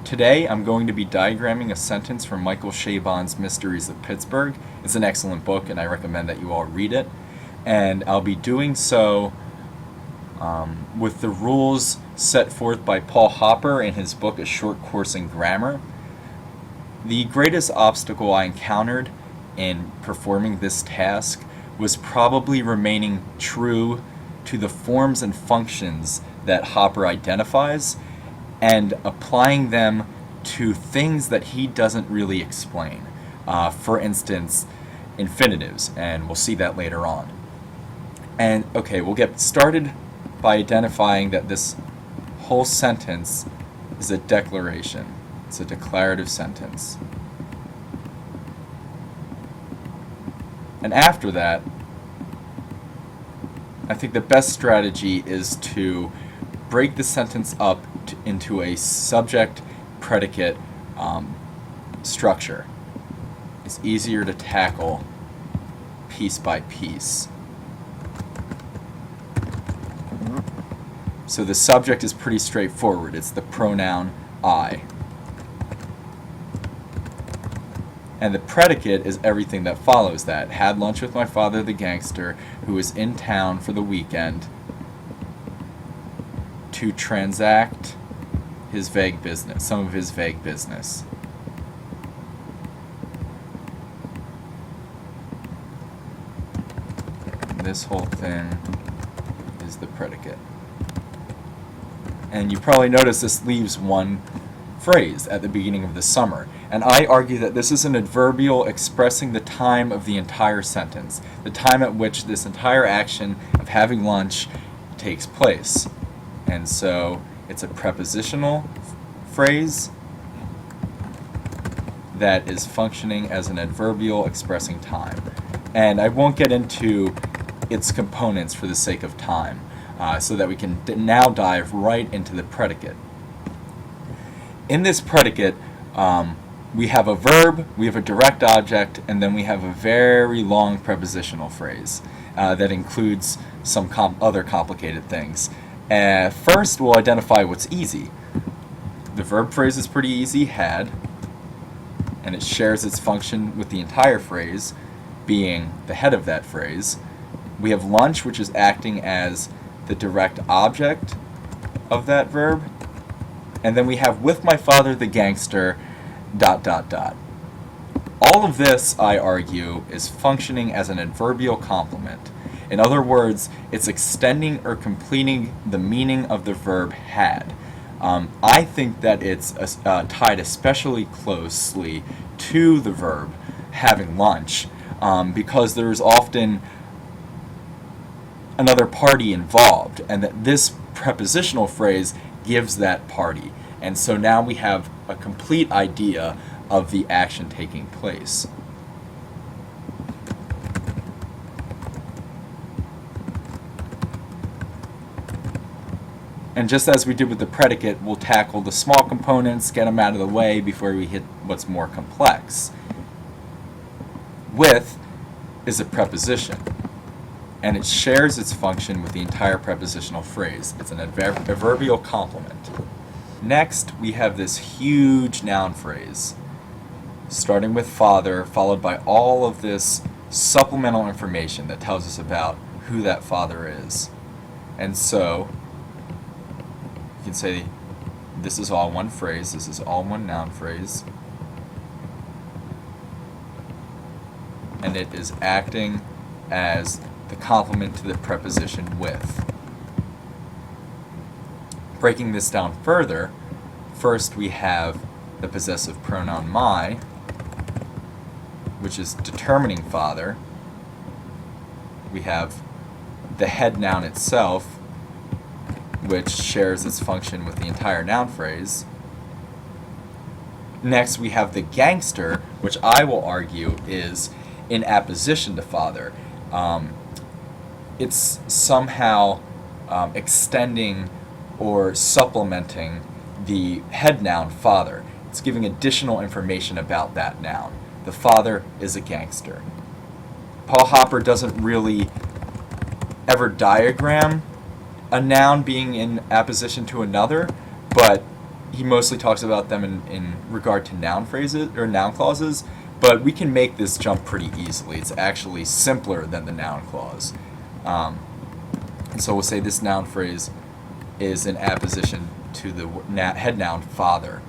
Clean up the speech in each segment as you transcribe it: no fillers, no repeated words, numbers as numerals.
Today I'm going to be diagramming a sentence from Michael Chabon's Mysteries of Pittsburgh. It's an excellent book and I recommend that you all read it. And I'll be doing so with the rules set forth by Paul Hopper in his book A Short Course in Grammar. The greatest obstacle I encountered in performing this task was probably remaining true to the forms and functions that Hopper identifies and applying them to things that he doesn't really explain. For instance, infinitives, and we'll see that later on. And okay, we'll get started by identifying that this whole sentence is a declaration. It's a declarative sentence. And after that, I think the best strategy is to break the sentence up into a subject-predicate structure. It's easier to tackle piece by piece. So the subject is pretty straightforward. It's the pronoun I. And the predicate is everything that follows that. Had lunch with my father, the gangster, who was in town for the weekend to transact his vague business, some of his vague business. And this whole thing is the predicate. And you probably notice this leaves one phrase at the beginning of the summer. And I argue that this is an adverbial expressing the time of the entire sentence, the time at which this entire action of having lunch takes place. And so it's a prepositional phrase that is functioning as an adverbial expressing time. And I won't get into its components for the sake of time, so that we can now dive right into the predicate. In this predicate, we have a verb, we have a direct object, and then we have a very long prepositional phrase that includes some other complicated things. First, we'll identify what's easy. The verb phrase is pretty easy, had, and it shares its function with the entire phrase, being the head of that phrase. We have lunch, which is acting as the direct object of that verb. And then we have with my father the gangster, ... All of this, I argue, is functioning as an adverbial complement. In other words, it's extending or completing the meaning of the verb had. I think that it's tied especially closely to the verb having lunch, because there's often another party involved, and that this prepositional phrase gives that party. And so now we have a complete idea of the action taking place. And just as we did with the predicate, we'll tackle the small components, get them out of the way before we hit what's more complex. With is a preposition, and it shares its function with the entire prepositional phrase. It's an adverbial complement. Next, we have this huge noun phrase, starting with father, followed by all of this supplemental information that tells us about who that father is. And so, you can say, this is all one phrase, this is all one noun phrase, and it is acting as the complement to the preposition with. Breaking this down further, first we have the possessive pronoun my, which is determining father. We have the head noun itself, which shares its function with the entire noun phrase. Next, we have the gangster, which I will argue is in apposition to father. It's somehow extending or supplementing the head noun father. It's giving additional information about that noun. The father is a gangster. Paul Hopper doesn't really ever diagram a noun being in apposition to another, but he mostly talks about them in regard to noun phrases or noun clauses, but we can make this jump pretty easily. It's actually simpler than the noun clause. And so we'll say this noun phrase is in apposition to the head noun father.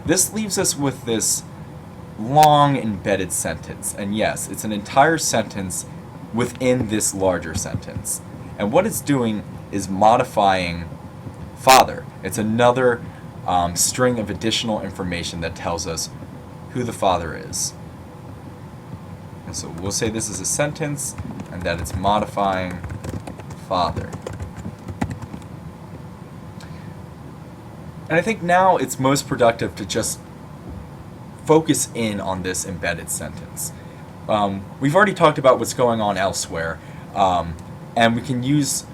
This leaves us with this long embedded sentence. And yes, it's an entire sentence within this larger sentence. And what it's doing is modifying father. It's another string of additional information that tells us who the father is. And so we'll say this is a sentence and that it's modifying father. And I think now it's most productive to just focus in on this embedded sentence. We've already talked about what's going on elsewhere, and we can use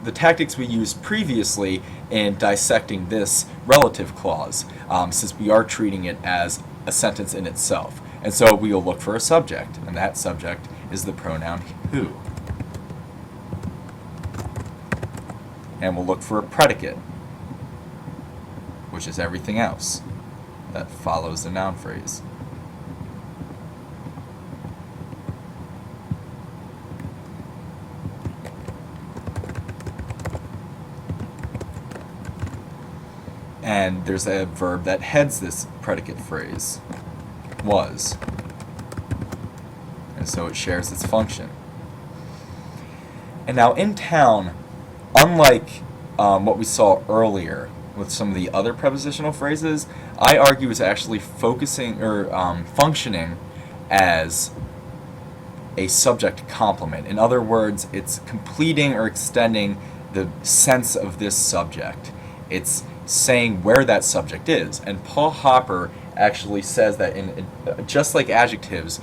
the tactics we used previously in dissecting this relative clause, since we are treating it as a sentence in itself. And so we will look for a subject, and that subject is the pronoun who. And we'll look for a predicate, which is everything else that follows the noun phrase. And there's a verb that heads this predicate phrase, was. And so it shares its function. And now in town, unlike what we saw earlier with some of the other prepositional phrases, I argue is actually focusing or functioning as a subject complement. In other words, it's completing or extending the sense of this subject. It's saying where that subject is. And Paul Hopper actually says that in just like adjectives,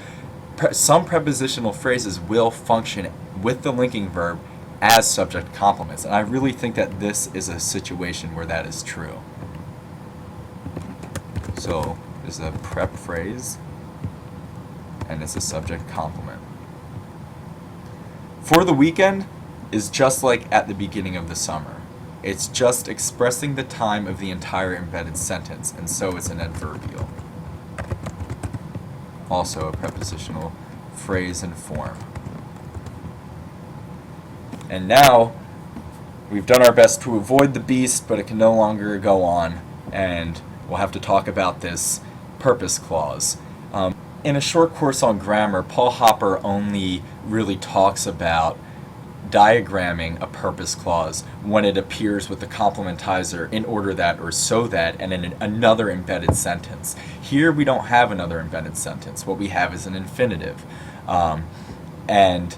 some prepositional phrases will function with the linking verb as subject complements. And I really think that this is a situation where that is true. So there's a prep phrase, and it's a subject complement. For the weekend is just like at the beginning of the summer. It's just expressing the time of the entire embedded sentence, and so it's an adverbial. Also a prepositional phrase and form. And now, we've done our best to avoid the beast, but it can no longer go on, and we'll have to talk about this purpose clause. In a short course on grammar, Paul Hopper only really talks about diagramming a purpose clause when it appears with the complementizer in order that or so that and in another embedded sentence. Here we don't have another embedded sentence. What we have is an infinitive. And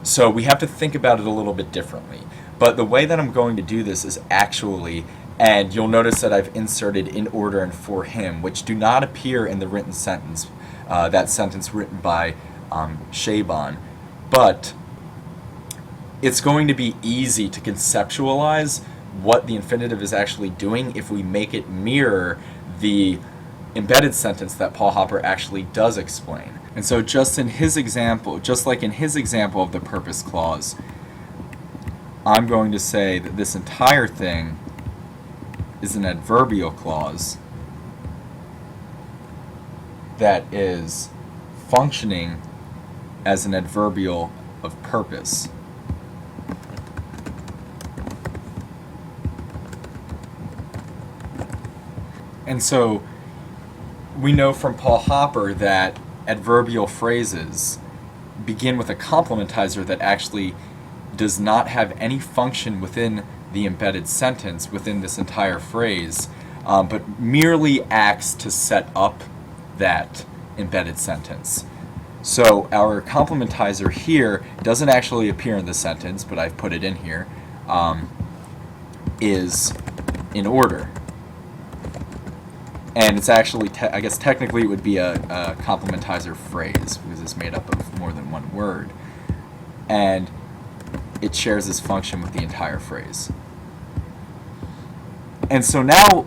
so we have to think about it a little bit differently. But the way that I'm going to do this is actually, and you'll notice that I've inserted in order and for him, which do not appear in the written sentence, that sentence written by Chabon. But it's going to be easy to conceptualize what the infinitive is actually doing if we make it mirror the embedded sentence that Paul Hopper actually does explain. And so just in his example, just like in his example of the purpose clause, I'm going to say that this entire thing is an adverbial clause that is functioning as an adverbial of purpose. And so we know from Paul Hopper that adverbial phrases begin with a complementizer that actually does not have any function within the embedded sentence, within this entire phrase, but merely acts to set up that embedded sentence. So our complementizer here doesn't actually appear in the sentence, but I've put it in here, is in order. And it's actually, I guess technically it would be a complementizer phrase because it's made up of more than one word. And it shares this function with the entire phrase. And so now,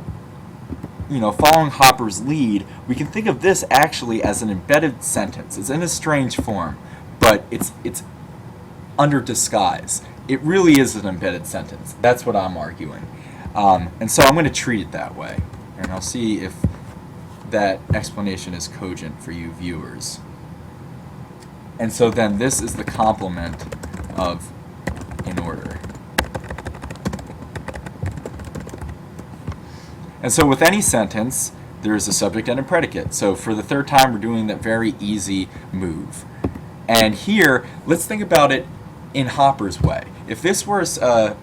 following Hopper's lead, we can think of this actually as an embedded sentence. It's in a strange form, but it's under disguise. It really is an embedded sentence. That's what I'm arguing. And so I'm going to treat it that way. And I'll see if that explanation is cogent for you viewers. And so then this is the complement of in order. And so with any sentence, there is a subject and a predicate. So for the third time, we're doing that very easy move. And here, let's think about it in Hopper's way. If this were a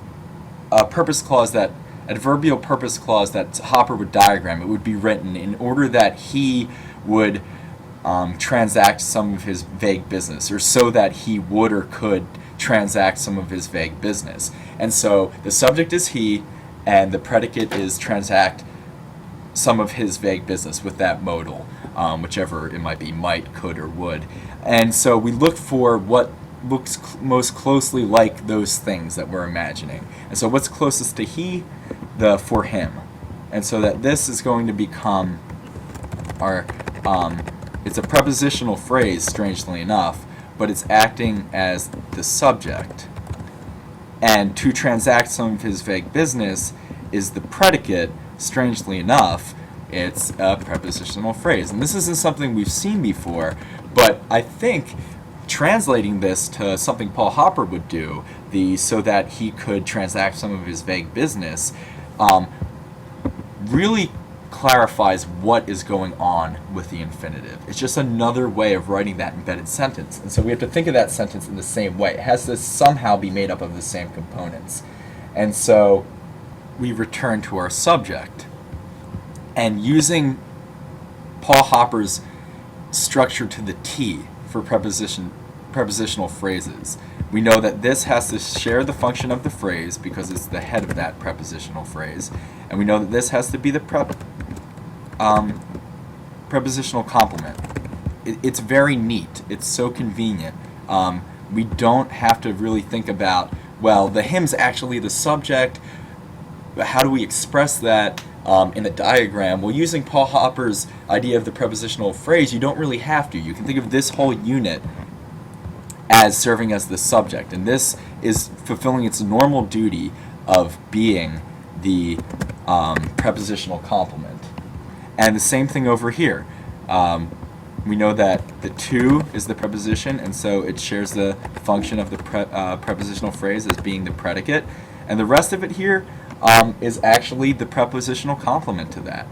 purpose clause, that adverbial purpose clause that Hopper would diagram, it would be written in order that he would transact some of his vague business, or so that he would or could transact some of his vague business. And so the subject is he, and the predicate is transact some of his vague business with that modal, whichever it might be, might, could, or would. And so we look for what looks most closely like those things that we're imagining. And so what's closest to he? The for him. And so that this is going to become our, it's a prepositional phrase, strangely enough, but it's acting as the subject. And to transact some of his vague business is the predicate. Strangely enough, it's a prepositional phrase. And this isn't something we've seen before, but I think translating this to something Paul Hopper would do, so that he could transact some of his vague business, really clarifies what is going on with the infinitive. It's just another way of writing that embedded sentence. And so we have to think of that sentence in the same way. It has to somehow be made up of the same components. And so we return to our subject. And using Paul Hopper's structure to the T for prepositional phrases, we know that this has to share the function of the phrase because it's the head of that prepositional phrase. And we know that this has to be the prepositional complement. It's very neat. It's so convenient. We don't have to really think about, well, the him's actually the subject. How do we express that in the diagram? Well, using Paul Hopper's idea of the prepositional phrase, you don't really have to. You can think of this whole unit as serving as the subject, and this is fulfilling its normal duty of being the prepositional complement. And the same thing over here. We know that the to is the preposition, and so it shares the function of the prepositional phrase as being the predicate, and the rest of it here is actually the prepositional complement to that.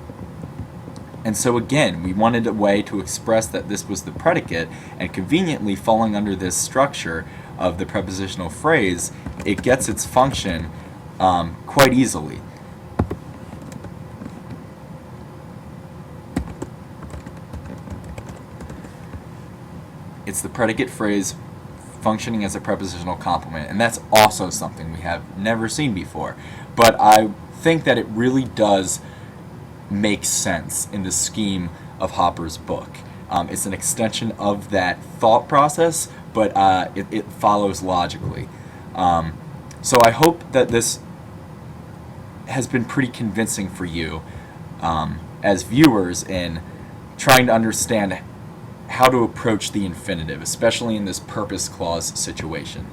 And so again, we wanted a way to express that this was the predicate, and conveniently falling under this structure of the prepositional phrase, it gets its function quite easily. It's the predicate phrase functioning as a prepositional complement, and that's also something we have never seen before. But I think that it really does make sense in the scheme of Hopper's book. It's an extension of that thought process, but it follows logically. So I hope that this has been pretty convincing for you as viewers in trying to understand how to approach the infinitive, especially in this purpose clause situation.